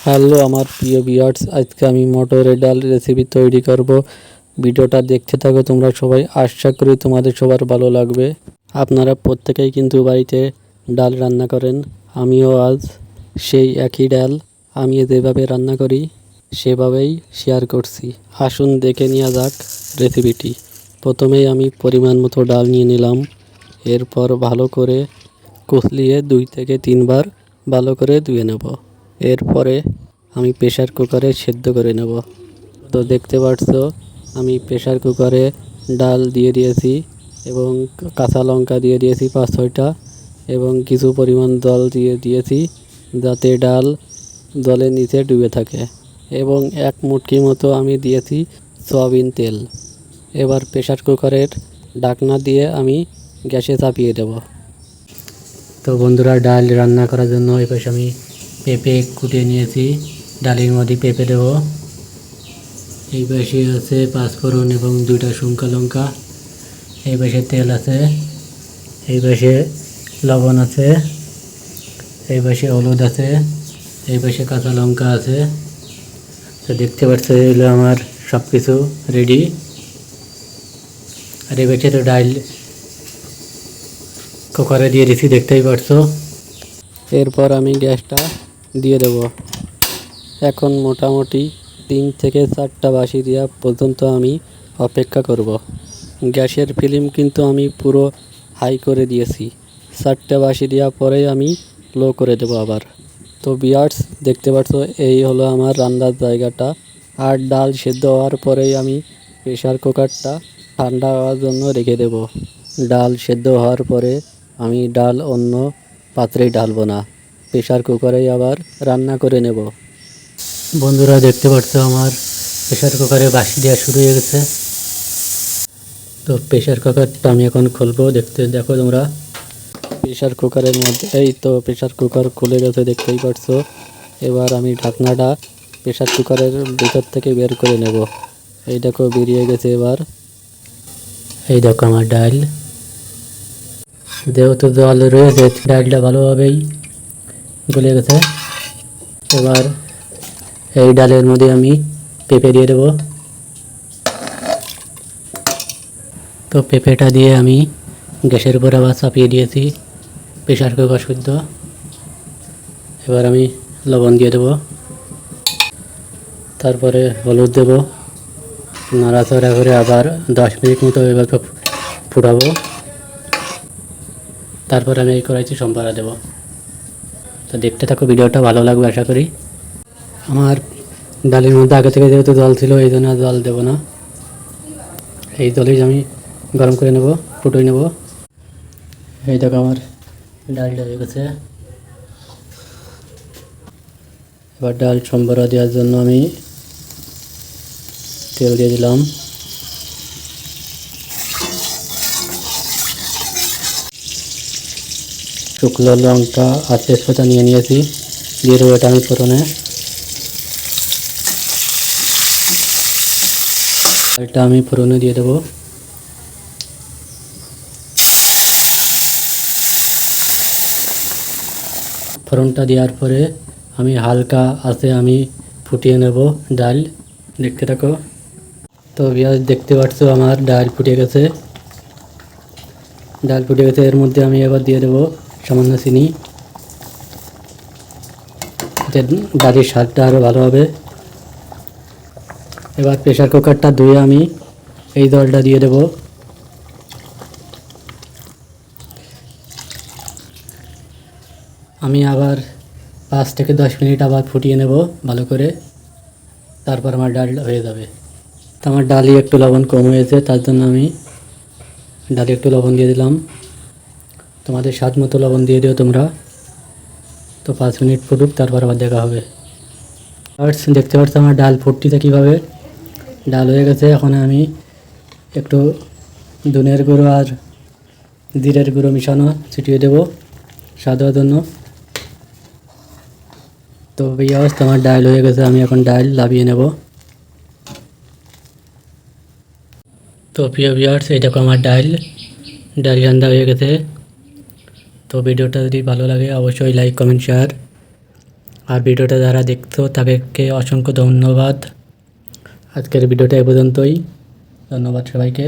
Hello আমার প্রিয় viewers, আজকে আমি মটরের ডাল রেসিপি তৈরি করব। ভিডিওটা দেখতে থাকো তোমরা সবাই, আশা করি তোমাদের সবার ভালো লাগবে। আপনারা প্রত্যেকেই কিন্তু বাড়িতে ডাল রান্না করেন, আমিও আজ সেই একই ডাল আমি যেভাবে রান্না করি সেভাবেই শেয়ার করছি। আসুন দেখে নেওয়া যাক রেসিপিটি। প্রথমেই আমি পরিমাণ মতো ডাল নিয়ে নিলাম, এরপর ভালো করে কচলিয়ে 2 থেকে 3 বার ভালো করে ধুয়ে নেব। এরপরে আমি প্রেসার কুকারে সেদ্ধ করে নেব। তো দেখতে পাচ্ছ আমি প্রেসার কুকারে ডাল দিয়ে দিয়েছি এবং কাঁচা লঙ্কা দিয়ে দিয়েছি 5-6টা এবং কিছু পরিমাণ জল দিয়ে দিয়েছি যাতে ডাল জলের নিচে ডুবে থাকে, এবং 1 মুটকি মতো আমি দিয়েছি সয়াবিন তেল। এবার প্রেসার কুকারের ঢাকনা দিয়ে আমি গ্যাসে চাপিয়ে দেব। তো বন্ধুরা, ডাল রান্না করার জন্য এই পাশে আমি পেঁপে কুটিয়ে নিয়েছি, ডালের মধ্যে পেঁপে দেব। এই পাশে আছে 5 ফোড়ন এবং 2টা শুকনো লঙ্কা। এই পাশে তেল আছে, এই পাশে লবণ আছে, এই পাশে হলুদ আছে, এই পাশে কাঁচা লঙ্কা আছে। তো দেখতে পাচ্ছ এগুলো আমার সব কিছু রেডি। আর এই পাশে তো ডাল কুকারে দিয়ে দিয়েছি, দেখতেই পাচ্ছ। এরপর আমি গ্যাসটা দিয়ে দেব। এখন মোটামুটি 3 থেকে 4টা বাঁশি দেওয়া পর্যন্ত আমি অপেক্ষা করব। গ্যাসের ফ্লেম কিন্তু আমি পুরো হাই করে দিয়েছি। 4টা বাঁশি দেওয়ার পরেই আমি লো করে দেব আবার। তো ভিউয়ার্স, দেখতে পাচ্ছ এই হলো আমার রান্নার জায়গাটা। আর ডাল সেদ্ধ হওয়ার পরেই আমি প্রেসার কুকারটা ঠান্ডা হওয়ার জন্য রেখে দেব। ডাল সেদ্ধ হওয়ার পরে আমি ডাল অন্য পাত্রে ঢালবো না, প্রেসার কুকারেই আবার রান্না করে নেব। বন্ধুরা, দেখতে পাচ্ছ আমার প্রেসার কুকারে বাঁশি দেওয়া শুরু হয়ে গেছে। তো প্রেসার কুকারটা আমি এখন খুলবো, দেখো তোমরা। প্রেসার কুকারের মধ্যে এই তো প্রেসার কুকার খুলে গেছে, দেখতেই পাচ্ছ। এবার আমি ঢাকনাটা প্রেসার কুকারের ভিতর থেকে বের করে নেব। এই দেখো বেরিয়ে গেছে। এবার এই দেখো আমার ডাল, যেহেতু জল রয়েছে ডালটা ভালোভাবেই গলে গেছে। এবার এই ডালের মধ্যে আমি পেঁপে দিয়ে দেবো। তো পেঁপেটা দিয়ে আমি গ্যাসের উপর আবার চাপিয়ে দিয়েছি প্রেসার কুকার শুদ্ধ। এবার আমি লবণ দিয়ে দেবো, তারপরে হলুদ দেব, নাড়াচাড়া করে আবার 10 মিনিট মতো এবার ফুটাবো। তারপর আমি এই কড়াইতে সম্বারা দেবো। তো দেখতে থাকো, ভিডিওটা ভালো লাগবে আশা করি। আমার ডালের মধ্যে আগে থেকে যেহেতু জল ছিল এই জন্য আর জল দেবো না, এই জলেই আমি গরম করে নেব, ফুটিয়ে নেব। এই দেখো আমার ডালটা হয়ে গেছে। এবার ডাল সম্বরা দেওয়ার জন্য আমি তেল দিয়ে দিলাম। শুকনো লঙ্কা আর তেজপাতা নিয়ে নিয়েছি, দিয়ে দেবো এটা আমি ফোড়নে। এটা আমি ফোড়নে দিয়ে দেবো। ফোড়নটা দেওয়ার পরে আমি হালকা আঁচে আমি ফুটিয়ে নেব ডাল, দেখতে থাকো। তো পেঁয়াজ দেখতে পাচ্ছ আমার ডাল ফুটে গেছে। এর মধ্যে আমি এবার দিয়ে দেবো সামান্য চিনি, ডালের স্বাদটা আরও ভালো হবে। এবার প্রেসার কুকারটা ধুয়ে আমি এই জলটা দিয়ে দেবো। আমি আবার 5 থেকে 10 মিনিট আবার ফুটিয়ে নেব ভালো করে, তারপর আমার ডাল হয়ে যাবে। তো আমার ডালে একটু লবণ কম হয়েছে, তার জন্য আমি ডালে একটু লবণ দিয়ে দিলাম। তোমাদের স্বাদ মতো লবণ দিয়ে দিও তোমরা। তো 5 মিনিট ফুটুক, তারপর আবার দেখা হবে। আর দেখতে পাচ্ছ আমার ডাল ফুটতিতে কীভাবে ডাল হয়ে গেছে। এখন আমি একটু ধনের গুঁড়ো আর জিরের গুঁড়ো মিশানো ছিটিয়ে দেবো স্বাদ হওয়ার জন্য। তো এই অবস্থা আমার ডাল হয়ে গেছে, আমি এখন ডাল লাভিয়ে নেব। তো প্রিয় ভিউয়ার্স, এই দেখো আমার ডাল রান্না হয়ে গেছে। তো ভিডিওটা যদি ভালো লাগে অবশ্যই লাইক, কমেন্ট, শেয়ার আর ভিডিওটা যারা দেখতো তাদেরকে অসংখ্য ধন্যবাদ। আজকের ভিডিওটা এ পর্যন্তই। ধন্যবাদ সবাইকে।